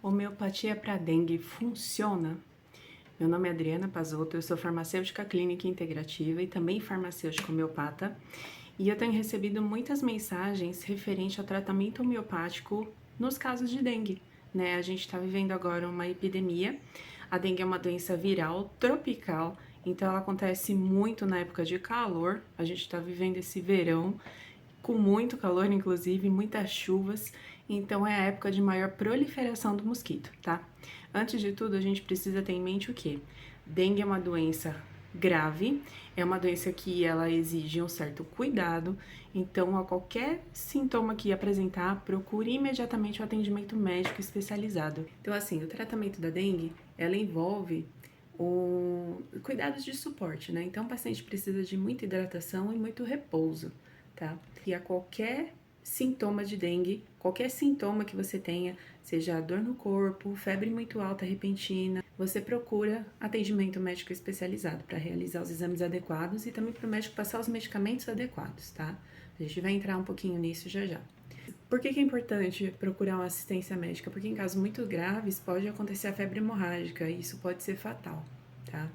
Homeopatia para dengue funciona? Meu nome é Adriana Pazotto, eu sou farmacêutica clínica integrativa e também farmacêutica homeopata, e eu tenho recebido muitas mensagens referente ao tratamento homeopático nos casos de dengue, né? A gente está vivendo agora uma epidemia. A dengue é uma doença viral tropical, então ela acontece muito na época de calor. A gente está vivendo esse verão com muito calor, inclusive, muitas chuvas, então é a época de maior proliferação do mosquito, tá? Antes de tudo, a gente precisa ter em mente o quê? Dengue é uma doença grave, é uma doença que ela exige um certo cuidado, então a qualquer sintoma que apresentar, procure imediatamente o atendimento médico especializado. Então assim, o tratamento da dengue, ela envolve cuidados de suporte, né? Então o paciente precisa de muita hidratação e muito repouso, tá? E a qualquer sintoma de dengue, qualquer sintoma que você tenha, seja dor no corpo, febre muito alta repentina, você procura atendimento médico especializado para realizar os exames adequados e também para o médico passar os medicamentos adequados, tá? A gente vai entrar um pouquinho nisso já já. Por que é importante procurar uma assistência médica? Porque em casos muito graves pode acontecer a febre hemorrágica e isso pode ser fatal, tá?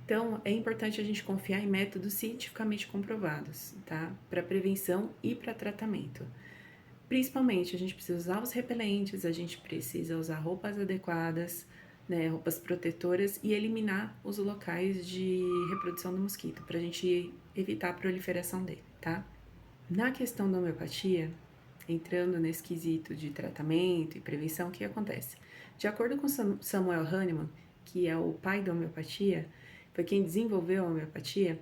Então, é importante a gente confiar em métodos cientificamente comprovados, tá? Para prevenção e para tratamento. Principalmente, a gente precisa usar os repelentes, a gente precisa usar roupas adequadas, né, roupas protetoras e eliminar os locais de reprodução do mosquito, para a gente evitar a proliferação dele, tá? Na questão da homeopatia, entrando nesse quesito de tratamento e prevenção, o que acontece? De acordo com Samuel Hahnemann, que é o pai da homeopatia, foi quem desenvolveu a homeopatia,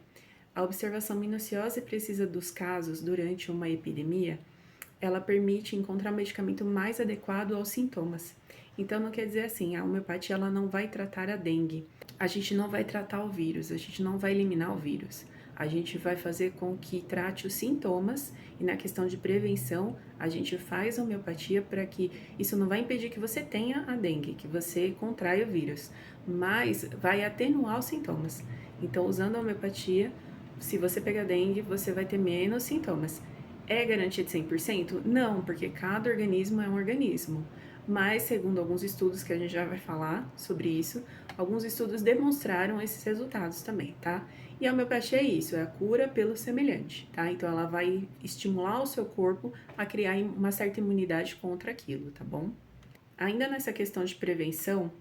a observação minuciosa e precisa dos casos durante uma epidemia, ela permite encontrar o medicamento mais adequado aos sintomas. Então não quer dizer assim, a homeopatia ela não vai tratar a dengue. A gente não vai tratar o vírus, a gente não vai eliminar o vírus. A gente vai fazer com que trate os sintomas e na questão de prevenção, a gente faz homeopatia para que isso não vai impedir que você tenha a dengue, que você contraia o vírus, mas vai atenuar os sintomas. Então, usando a homeopatia, se você pegar dengue, você vai ter menos sintomas. É garantido 100%? Não, porque cada organismo é um organismo. Mas, segundo alguns estudos que a gente já vai falar sobre isso, alguns estudos demonstraram esses resultados também, tá? E a homeopatia é isso, é a cura pelo semelhante, tá? Então ela vai estimular o seu corpo a criar uma certa imunidade contra aquilo, tá bom? Ainda nessa questão de prevenção,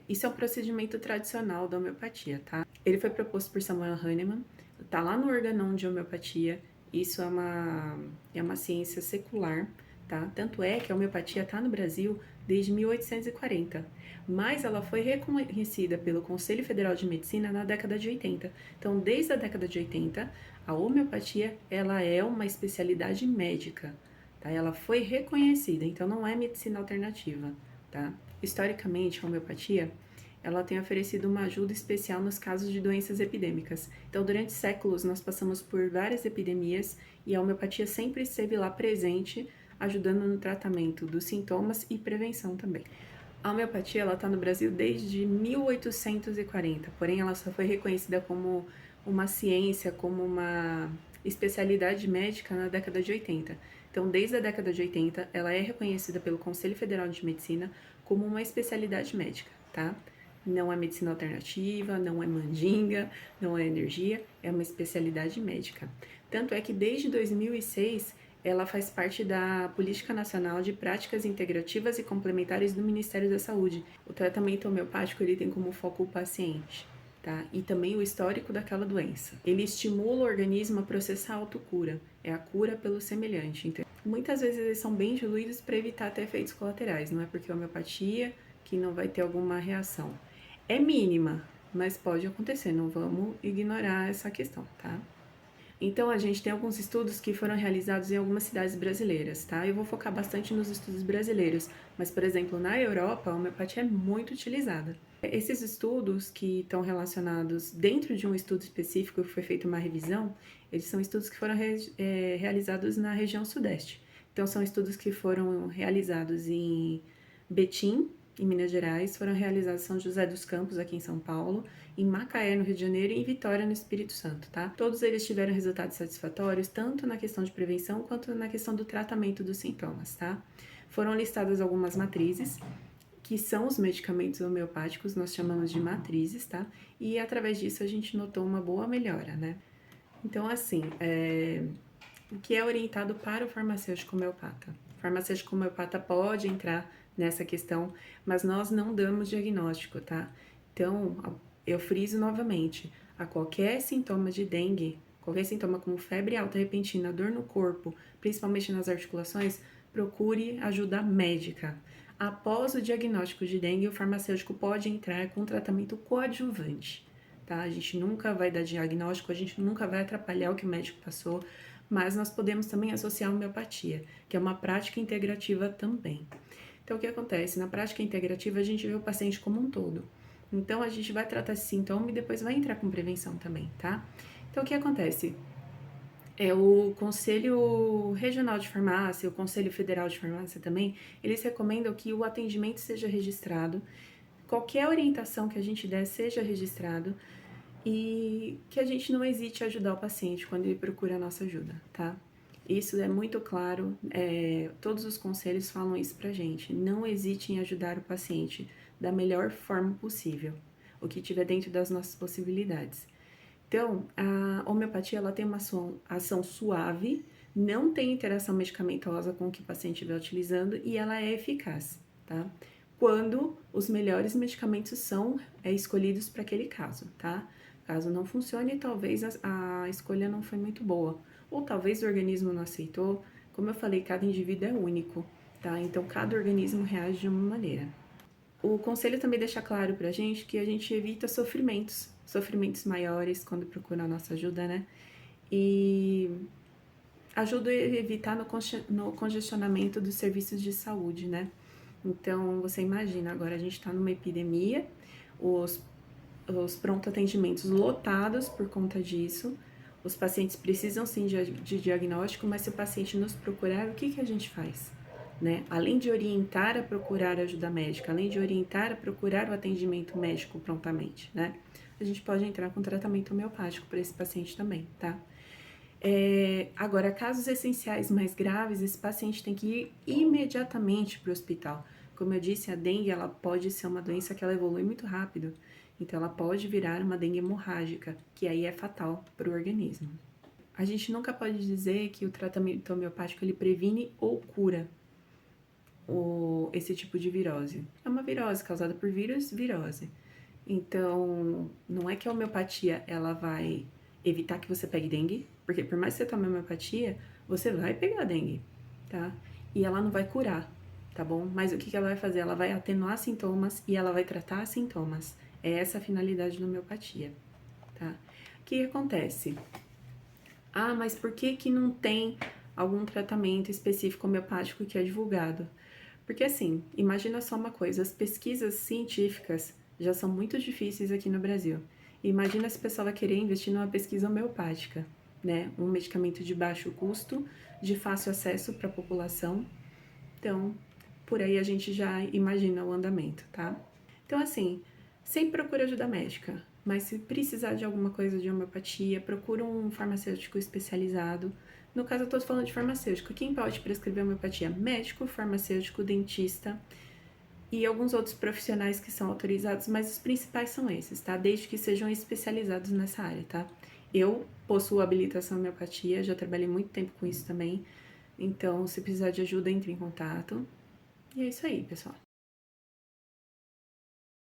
isso é um procedimento tradicional da homeopatia, tá? Ele foi proposto por Samuel Hahnemann, tá lá no Organon de Homeopatia, isso é uma ciência secular, tá? Tanto é que a homeopatia está no Brasil desde 1840, mas ela foi reconhecida pelo Conselho Federal de Medicina na década de 80. Então, desde a década de 80, a homeopatia ela é uma especialidade médica, tá? Ela foi reconhecida, então não é medicina alternativa, tá? Historicamente, a homeopatia ela tem oferecido uma ajuda especial nos casos de doenças epidêmicas. Então, durante séculos, nós passamos por várias epidemias e a homeopatia sempre esteve lá presente, ajudando no tratamento dos sintomas e prevenção também. A homeopatia está no Brasil desde 1840, porém ela só foi reconhecida como uma ciência, como uma especialidade médica na década de 80. Então, desde a década de 80, ela é reconhecida pelo Conselho Federal de Medicina como uma especialidade médica, tá? Não é medicina alternativa, não é mandinga, não é energia, é uma especialidade médica. Tanto é que desde 2006 ela faz parte da Política Nacional de Práticas Integrativas e Complementares do Ministério da Saúde. O tratamento homeopático ele tem como foco o paciente, tá? E também o histórico daquela doença. Ele estimula o organismo a processar a autocura, é a cura pelo semelhante. Então, muitas vezes eles são bem diluídos para evitar ter efeitos colaterais, não é porque a homeopatia que não vai ter alguma reação. É mínima, mas pode acontecer, não vamos ignorar essa questão, tá? Então, a gente tem alguns estudos que foram realizados em algumas cidades brasileiras, tá? Eu vou focar bastante nos estudos brasileiros, mas, por exemplo, na Europa, a homeopatia é muito utilizada. Esses estudos que estão relacionados dentro de um estudo específico que foi feita uma revisão, eles são estudos que foram realizados na região sudeste. Então, são estudos que foram realizados em Betim, em Minas Gerais, foram realizados em São José dos Campos, aqui em São Paulo, em Macaé, no Rio de Janeiro, e em Vitória, no Espírito Santo, tá? Todos eles tiveram resultados satisfatórios, tanto na questão de prevenção quanto na questão do tratamento dos sintomas, tá? foram listadas algumas matrizes, que são os medicamentos homeopáticos, nós chamamos de matrizes, tá? E através disso a gente notou uma boa melhora, né? Então, assim, o que é orientado para o farmacêutico homeopata? O farmacêutico homeopata pode entrar nessa questão, mas nós não damos diagnóstico, tá? Então, eu friso novamente, a qualquer sintoma de dengue, qualquer sintoma como febre alta repentina, dor no corpo, principalmente nas articulações, procure ajuda médica. Após o diagnóstico de dengue, o farmacêutico pode entrar com tratamento coadjuvante, tá? A gente nunca vai dar diagnóstico, a gente nunca vai atrapalhar o que o médico passou, mas nós podemos também associar a homeopatia, que é uma prática integrativa também. Então, o que acontece? Na prática integrativa, a gente vê o paciente como um todo. Então, a gente vai tratar esse sintoma e depois vai entrar com prevenção também, tá? Então, o que acontece? O Conselho Regional de Farmácia, o Conselho Federal de Farmácia também, eles recomendam que o atendimento seja registrado, qualquer orientação que a gente der seja registrado e que a gente não hesite em ajudar o paciente quando ele procura a nossa ajuda, tá? Isso é muito claro, todos os conselhos falam isso pra gente. Não hesite em ajudar o paciente da melhor forma possível, o que tiver dentro das nossas possibilidades. Então, a homeopatia ela tem uma ação suave, não tem interação medicamentosa com o que o paciente estiver utilizando e ela é eficaz, tá? Quando os melhores medicamentos são escolhidos para aquele caso, tá? Caso não funcione, talvez a escolha não foi muito boa, ou talvez o organismo não aceitou. Como eu falei, cada indivíduo é único, tá? Então, cada organismo reage de uma maneira. O conselho também deixa claro pra gente que a gente evita sofrimentos maiores quando procura a nossa ajuda, né? E ajuda a evitar no congestionamento dos serviços de saúde, né? Então, você imagina, agora a gente tá numa epidemia, os pronto atendimentos lotados por conta disso, os pacientes precisam sim de diagnóstico, mas se o paciente nos procurar, o que a gente faz? Né? Além de orientar a procurar ajuda médica, além de orientar a procurar o atendimento médico prontamente, né? A gente pode entrar com tratamento homeopático para esse paciente também, tá? Agora, casos essenciais mais graves, esse paciente tem que ir imediatamente para o hospital. Como eu disse, a dengue ela pode ser uma doença que ela evolui muito rápido, então ela pode virar uma dengue hemorrágica, que aí é fatal para o organismo. A gente nunca pode dizer que o tratamento homeopático ele previne ou cura esse tipo de virose. É uma virose causada por vírus, virose. Então, não é que a homeopatia ela vai evitar que você pegue dengue, porque por mais que você tome homeopatia, você vai pegar dengue, tá? E ela não vai curar, tá bom? Mas o que ela vai fazer? Ela vai atenuar sintomas e ela vai tratar sintomas. É essa a finalidade da homeopatia, tá? O que acontece? Ah, mas por que não tem algum tratamento específico homeopático que é divulgado? Porque assim, imagina só uma coisa, as pesquisas científicas já são muito difíceis aqui no Brasil. Imagina se o pessoal vai querer investir numa pesquisa homeopática, né? Um medicamento de baixo custo, de fácil acesso para a população. Então, por aí a gente já imagina o andamento, tá? Então, assim, sempre procura ajuda médica, mas se precisar de alguma coisa de homeopatia, procura um farmacêutico especializado. No caso, eu tô falando de farmacêutico. Quem pode prescrever homeopatia? Médico, farmacêutico, dentista e alguns outros profissionais que são autorizados, mas os principais são esses, tá? Desde que sejam especializados nessa área, tá? Eu possuo habilitação em homeopatia, já trabalhei muito tempo com isso também. Então, se precisar de ajuda, entre em contato. E é isso aí, pessoal.